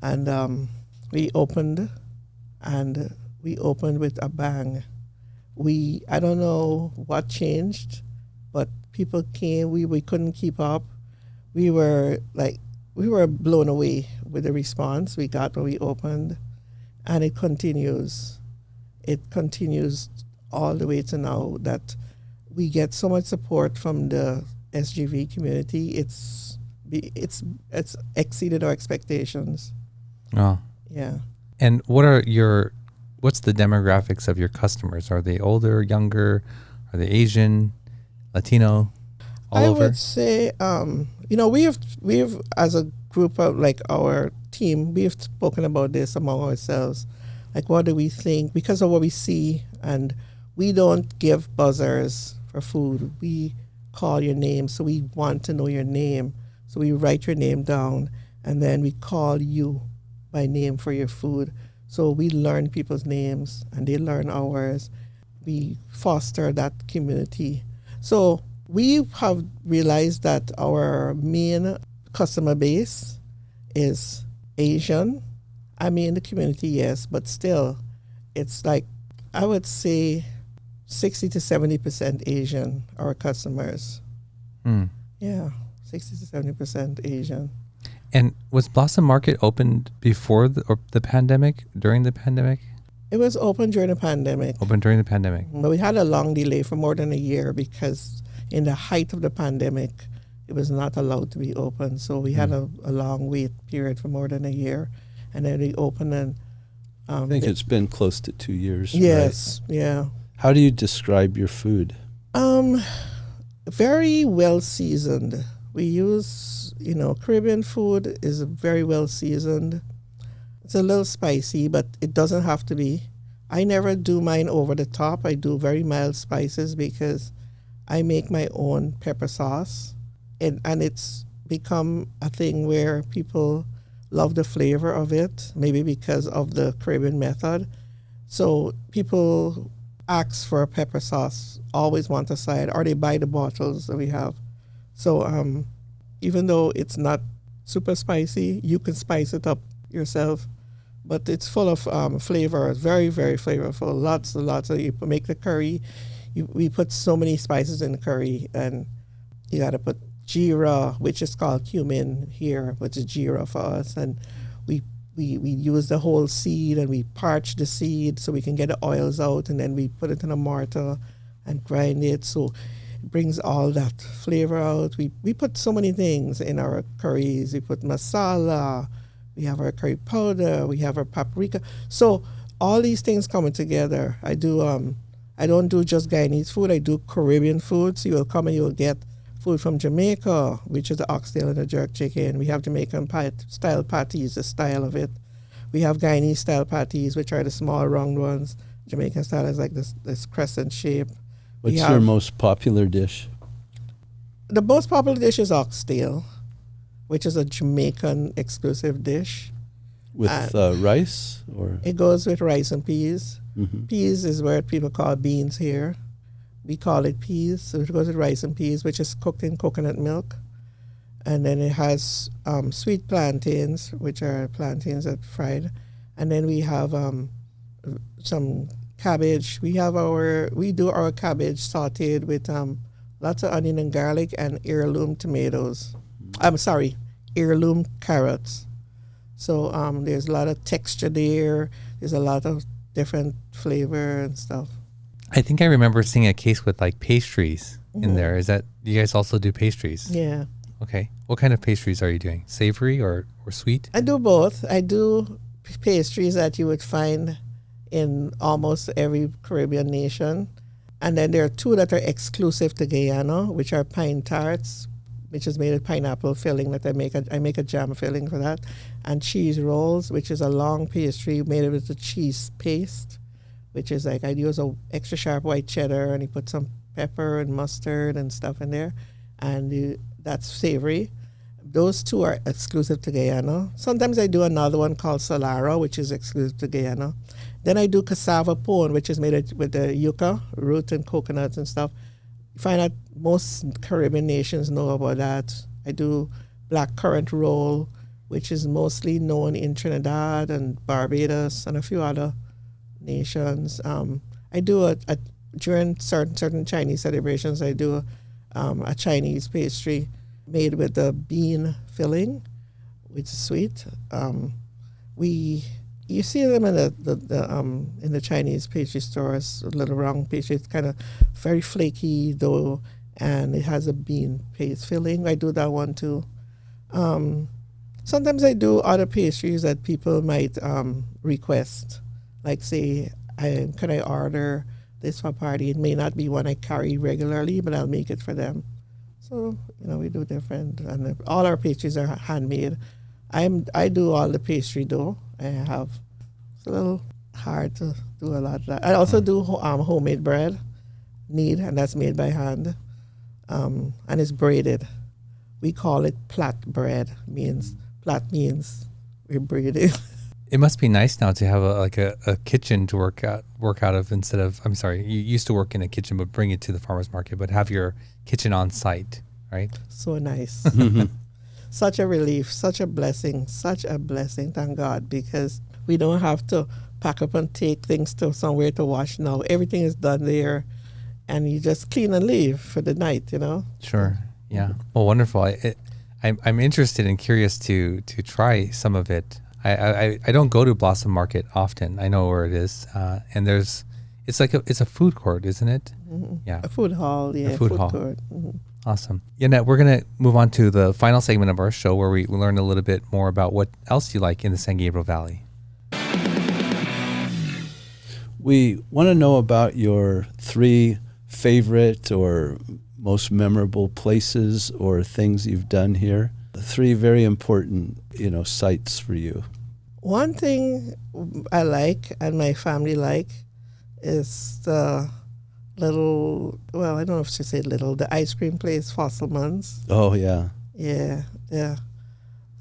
[SPEAKER 1] And we opened with a bang. I don't know what changed, but people came. We couldn't keep up. We were blown away with the response we got when we opened, and it continues. It continues all the way to now that we get so much support from the SGV community. It's exceeded our expectations.
[SPEAKER 4] Oh.
[SPEAKER 1] Yeah.
[SPEAKER 4] And what's the demographics of your customers? Are they older, younger? Are they Asian, Latino, all over?
[SPEAKER 1] I would say, we have as a group of our team, we've spoken about this among ourselves. What do we think? Because of what we see, and we don't give buzzers for food. We call your name, so we want to know your name. So we write your name down, and then we call you by name for your food. So we learn people's names, and they learn ours. We foster that community. So we have realized that our main customer base is Asian. I mean, the community, yes, but still, it's I would say 60 to 70% Asian, our customers. Yeah, 60 to 70% Asian.
[SPEAKER 4] And was Blossom Market opened before the pandemic, during the pandemic?
[SPEAKER 1] It was open during the pandemic.
[SPEAKER 4] Open during the pandemic.
[SPEAKER 1] But we had a long delay for more than a year because in the height of the pandemic, it was not allowed to be open. So we had a long wait period for more than a year. And then we opened and...
[SPEAKER 3] I think it's been close to 2 years.
[SPEAKER 1] Yes,
[SPEAKER 3] right?
[SPEAKER 1] Yeah.
[SPEAKER 3] How do you describe your food?
[SPEAKER 1] Very well seasoned. We use, Caribbean food is very well seasoned. It's a little spicy, but it doesn't have to be. I never do mine over the top. I do very mild spices because I make my own pepper sauce. And it's become a thing where people love the flavor of it, maybe because of the Caribbean method. So people ask for a pepper sauce, always want a side, or they buy the bottles that we have. So even though it's not super spicy, you can spice it up yourself. But it's full of flavor, very, very flavorful. Lots and lots of, you make the curry. We put so many spices in the curry, and you got to put jeera, which is called cumin here, which is jeera for us. And we use the whole seed, and we parch the seed so we can get the oils out, and then we put it in a mortar and grind it. So it brings all that flavor out. We put so many things in our curries. We put masala, we have our curry powder, we have our paprika. So all these things coming together. I don't do just Guyanese food, I do Caribbean food. So you'll come and you'll get food from Jamaica, which is the oxtail and the jerk chicken. We have Jamaican style patties, the style of it. We have Guyanese style patties, which are the small round ones. Jamaican style is like this crescent shape.
[SPEAKER 3] What's your most popular dish?
[SPEAKER 1] The most popular dish is oxtail, which is a Jamaican exclusive dish.
[SPEAKER 3] With rice? Or
[SPEAKER 1] it goes with rice and peas. Mm-hmm. Peas is what people call beans here. We call it peas. So it goes with rice and peas, which is cooked in coconut milk. And then it has sweet plantains, which are plantains that fried. And then we have some cabbage. We do our cabbage sauteed with lots of onion and garlic and heirloom tomatoes. Heirloom carrots. So there's a lot of texture there. There's a lot of different flavor and stuff.
[SPEAKER 4] I think I remember seeing a case with like pastries. in there. Is that, you guys also do pastries?
[SPEAKER 1] Yeah.
[SPEAKER 4] Okay. What kind of pastries are you doing? Savory or sweet?
[SPEAKER 1] I do both. I do pastries that you would find in almost every Caribbean nation. And then there are two that are exclusive to Guyana, which are pine tarts, which is made with pineapple filling that I make a jam filling for that. And cheese rolls, which is a long pastry made with a cheese paste, which is like I use a extra sharp white cheddar and you put some pepper and mustard and stuff in there. And that's savory. Those two are exclusive to Guyana. Sometimes I do another one called Solara, which is exclusive to Guyana. Then I do cassava pone, which is made with the yucca root and coconuts and stuff. You find that most Caribbean nations know about that. I do black currant roll, which is mostly known in Trinidad and Barbados and a few other nations. I do during certain Chinese celebrations, I do a Chinese pastry made with the bean filling, which is sweet. You see them in the Chinese pastry stores, a little round pastry. It's kind of very flaky dough, and it has a bean paste filling. I do that one too. Sometimes I do other pastries that people might request, like say, can I order this for a party? It may not be one I carry regularly, but I'll make it for them. So we do different, and all our pastries are handmade. I do all the pastry dough. It's a little hard to do a lot of that. I also do homemade bread, and that's made by hand, and it's braided. We call it plat bread. Plat means we're braiding.
[SPEAKER 4] It must be nice now to have a kitchen to work out of instead of, I'm sorry, you used to work in a kitchen but bring it to the farmer's market, but have your kitchen on site, right?
[SPEAKER 1] So nice. Such a relief, such a blessing, thank God, because we don't have to pack up and take things to somewhere to wash now. Everything is done there, and you just clean and leave for the night,
[SPEAKER 4] Sure, yeah. Well, wonderful. I'm interested and curious to try some of it. I don't go to Blossom Market often. I know where it is, and it's a food court, isn't it?
[SPEAKER 1] Mm-hmm.
[SPEAKER 4] Yeah,
[SPEAKER 1] a food hall. Yeah,
[SPEAKER 4] a food hall.
[SPEAKER 1] Court. Mm-hmm.
[SPEAKER 4] Awesome. Yonette, we're going to move on to the final segment of our show where we learn a little bit more about what else you like in the San Gabriel Valley.
[SPEAKER 3] We want to know about your 3 favorite or most memorable places or things you've done here. 3 very important, sites for you.
[SPEAKER 1] One thing I like and my family like is the little, well, I don't know if to say little, the ice cream place, Fosselman's.
[SPEAKER 3] Oh, yeah.
[SPEAKER 1] Yeah.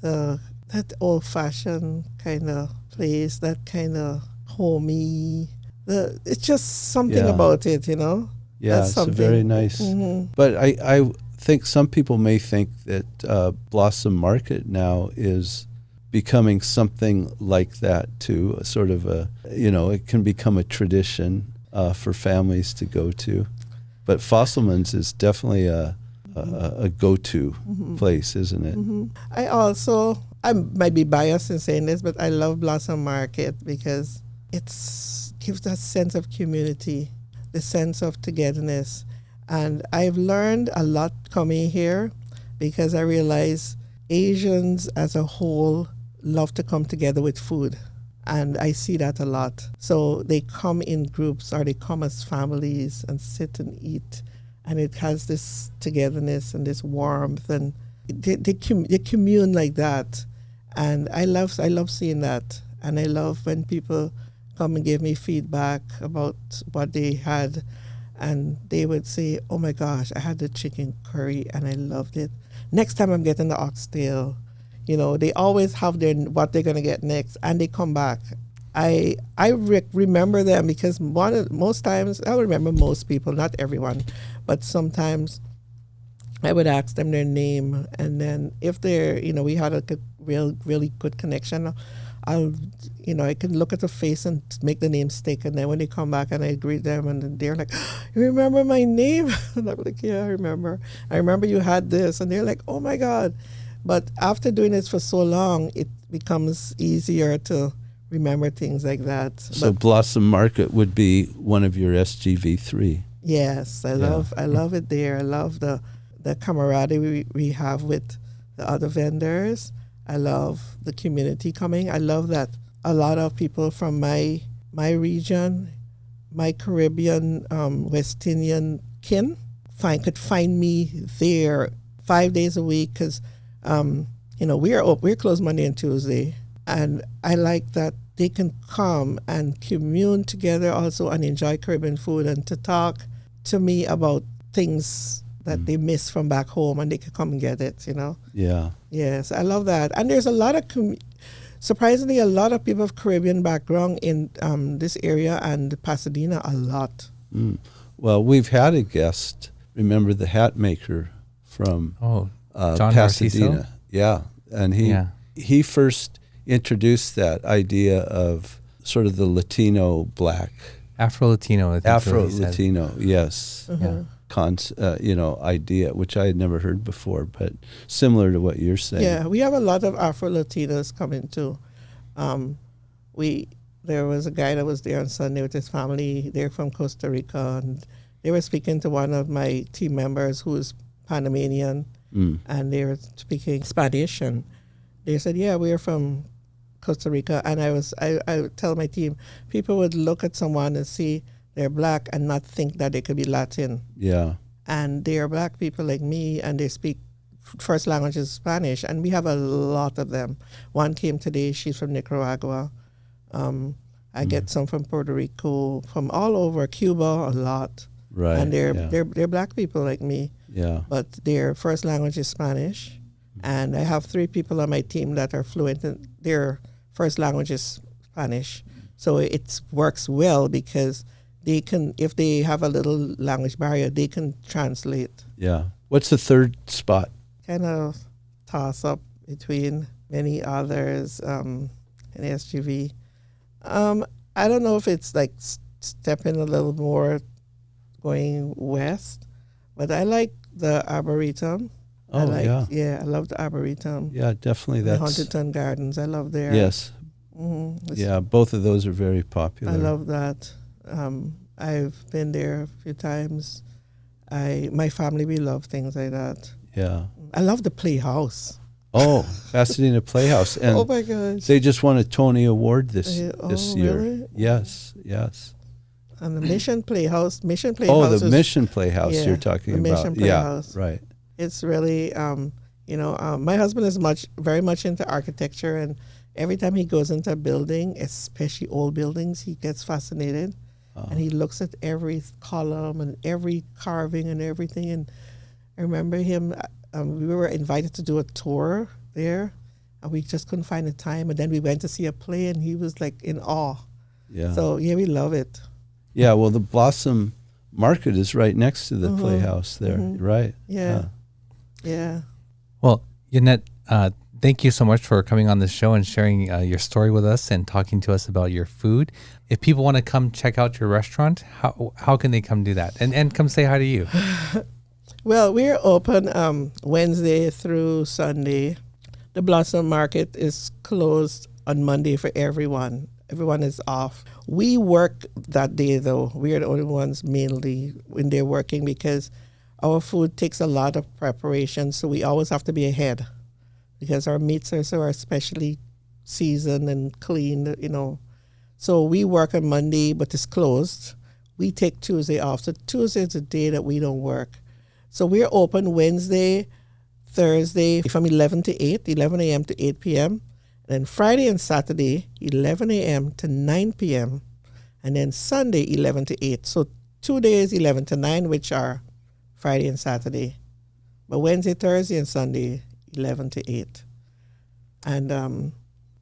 [SPEAKER 1] That old-fashioned kind of place, that kind of homey. It's just something about it,
[SPEAKER 3] Yeah,
[SPEAKER 1] That's
[SPEAKER 3] it's very nice.
[SPEAKER 1] Mm-hmm.
[SPEAKER 3] But I think some people may think that Blossom Market now is becoming something like that too, a sort of it can become a tradition for families to go to. But Fosselman's is definitely a go-to place, isn't it?
[SPEAKER 1] Mm-hmm. I might be biased in saying this, but I love Blossom Market because it gives that sense of community, the sense of togetherness. And I've learned a lot coming here because I realize Asians as a whole love to come together with food. And I see that a lot. So they come in groups or they come as families and sit and eat. And it has this togetherness and this warmth, and they commune like that. And I love seeing that. And I love when people come and give me feedback about what they had. And they would say, oh my gosh, I had the chicken curry and I loved it. Next time I'm getting the oxtail. They always have what they're going to get next, and they come back. I remember them because most times, I remember most people, not everyone, but sometimes I would ask them their name, and then if they're, we had a really good connection, I can look at the face and make the name stick, and then when they come back and I greet them, and they're like, you remember my name? And I'm like, yeah, I remember you had this, and they're like, oh my God. But after doing this for so long, it becomes easier to remember things like that.
[SPEAKER 3] So Blossom Market would be one of your SGV3.
[SPEAKER 1] Yes, I love it there. I love the camaraderie we have with the other vendors. I love the community coming. I love that a lot of people from my region, my Caribbean West Indian kin, could find me there 5 days a week because, we're closed Monday and Tuesday. And I like that they can come and commune together also and enjoy Caribbean food and to talk to me about things that they miss from back home and they can come and get it,
[SPEAKER 3] Yeah.
[SPEAKER 1] Yes, I love that. And there's a lot of, surprisingly, a lot of people of Caribbean background in this area and Pasadena, a lot.
[SPEAKER 3] Well, we've had a guest, remember the hat maker from
[SPEAKER 4] John
[SPEAKER 3] Pasadena.
[SPEAKER 4] Narciso?
[SPEAKER 3] Yeah, and he first introduced that idea of sort of the Latino black.
[SPEAKER 4] Afro-Latino, I think.
[SPEAKER 3] Afro-Latino, yes.
[SPEAKER 1] Uh-huh.
[SPEAKER 3] Idea, which I had never heard before, but similar to what you're saying.
[SPEAKER 1] Yeah, we have a lot of Afro-Latinos coming too. There was a guy that was there on Sunday with his family. They're from Costa Rica, and they were speaking to one of my team members who is Panamanian, and they were speaking Spanish, and they said, yeah, we're from Costa Rica. And I would tell my team, people would look at someone and see they're black and not think that they could be Latin.
[SPEAKER 3] Yeah. And
[SPEAKER 1] they are black people like me, and they speak first language is Spanish, and we have a lot of them. One came today, she's from Nicaragua. I get some from Puerto Rico, from all over, Cuba, a lot.
[SPEAKER 3] Right.
[SPEAKER 1] And they're black people like me.
[SPEAKER 3] Yeah.
[SPEAKER 1] But their first language is Spanish. And I have 3 people on my team that are fluent in their first language is Spanish. So it works well because they can, if they have a little language barrier, they can translate.
[SPEAKER 3] Yeah. What's the third spot?
[SPEAKER 1] Kind of toss up between many others in SGV. I don't know if it's like stepping a little more going west, but I like the Arboretum.
[SPEAKER 3] Oh,
[SPEAKER 1] I love the Arboretum.
[SPEAKER 3] Yeah, definitely.
[SPEAKER 1] The Huntington Gardens, I love there.
[SPEAKER 3] Yes.
[SPEAKER 1] Mm-hmm.
[SPEAKER 3] Yeah, both of those are very popular.
[SPEAKER 1] I love that. I've been there a few times. My family, we love things like that.
[SPEAKER 3] Yeah.
[SPEAKER 1] I love the Playhouse.
[SPEAKER 3] Oh, Pasadena Playhouse. And
[SPEAKER 1] oh my gosh.
[SPEAKER 3] They just won a Tony Award this year.
[SPEAKER 1] Really?
[SPEAKER 3] Yes.
[SPEAKER 1] And the Mission Playhouse.
[SPEAKER 3] Oh, the Mission Playhouse you're talking about.
[SPEAKER 1] Mission Playhouse.
[SPEAKER 3] Yeah, right.
[SPEAKER 1] It's really, my husband is very much into architecture, and every time he goes into a building, especially old buildings, he gets fascinated. And he looks at every column and every carving and everything. And I remember him, we were invited to do a tour there, and we just couldn't find the time. And then we went to see a play, and he was like in awe.
[SPEAKER 3] Yeah.
[SPEAKER 1] So, we love it.
[SPEAKER 3] Yeah, well, the Blossom Market is right next to the Playhouse there, right?
[SPEAKER 1] Yeah.
[SPEAKER 4] Well, Yonette, thank you so much for coming on the show and sharing your story with us and talking to us about your food. If people want to come check out your restaurant, how can they come do that? And come say hi to you.
[SPEAKER 1] Well, we're open Wednesday through Sunday. The Blossom Market is closed on Monday for everyone. Everyone is off. We work that day, though. We are the only ones mainly when they're working because our food takes a lot of preparation, so we always have to be ahead because our meats are especially seasoned and cleaned, So we work on Monday, but it's closed. We take Tuesday off. So Tuesday is the day that we don't work. So we're open Wednesday, Thursday from 11 a.m. to 8 p.m. And then Friday and Saturday, 11 a.m. to 9 p.m. And then Sunday, 11 to 8. So 2 days, 11 to 9, which are Friday and Saturday. But Wednesday, Thursday, and Sunday, 11 to 8. And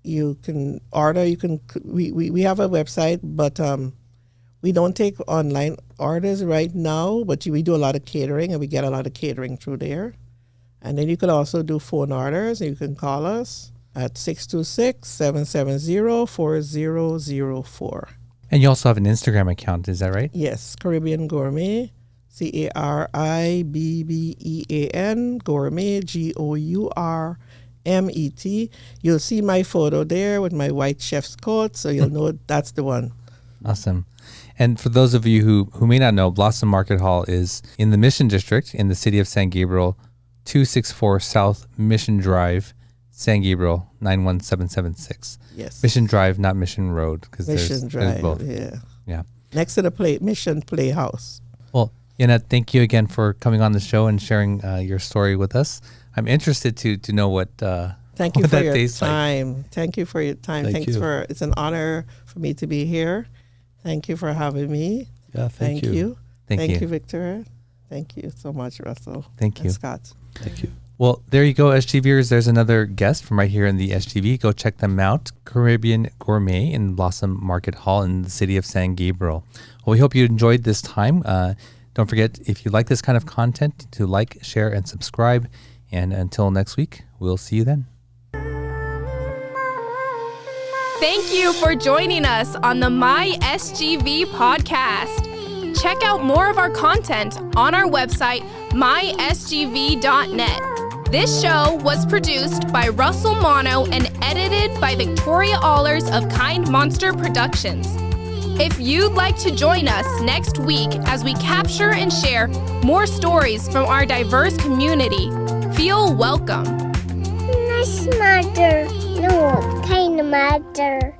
[SPEAKER 1] you can order, we have a website, but we don't take online orders right now, but we do a lot of catering, and we get a lot of catering through there. And then you can also do phone orders, and you can call us at 626-770-4004.
[SPEAKER 4] And you also have an Instagram account, is that right?
[SPEAKER 1] Yes, Caribbean Gourmet, Caribbean Gourmet, GOURMET. You'll see my photo there with my white chef's coat, so you'll know that's the one.
[SPEAKER 4] Awesome. And for those of you who may not know, Blossom Market Hall is in the Mission District in the city of San Gabriel, 264 South Mission Drive, San Gabriel, 91776.
[SPEAKER 1] Yes.
[SPEAKER 4] Mission Drive, not Mission Road, because
[SPEAKER 1] Mission Drive,
[SPEAKER 4] both.
[SPEAKER 1] Yeah. Next to the Mission Playhouse.
[SPEAKER 4] Well, Yonette, thank you again for coming on the show and sharing your story with us. I'm interested to know what
[SPEAKER 1] Thank you
[SPEAKER 4] what
[SPEAKER 1] for
[SPEAKER 4] that
[SPEAKER 1] your
[SPEAKER 4] tastes
[SPEAKER 1] time.
[SPEAKER 4] like.
[SPEAKER 1] Thank you for your time.
[SPEAKER 3] Thank you.
[SPEAKER 1] It's an honor for me to be here. Thank you for having me.
[SPEAKER 3] Yeah, thank you.
[SPEAKER 1] Thank you, Victor. Thank you so much, Russell.
[SPEAKER 4] Thank you.
[SPEAKER 1] And Scott.
[SPEAKER 3] Thank you.
[SPEAKER 4] Well, there you go, SGVers. There's another guest from right here in the SGV. Go check them out. Caribbean Gourmet in Blossom Market Hall in the city of San Gabriel. Well, we hope you enjoyed this time. Don't forget, if you like this kind of content, to like, share, and subscribe. And until next week, we'll see you then.
[SPEAKER 2] Thank you for joining us on the My SGV podcast. Check out more of our content on our website, mysgv.net. This show was produced by Russell Mono and edited by Victoria Allers of Kind Monster Productions. If you'd like to join us next week as we capture and share more stories from our diverse community, feel welcome.
[SPEAKER 6] Nice matter. No, kind matter.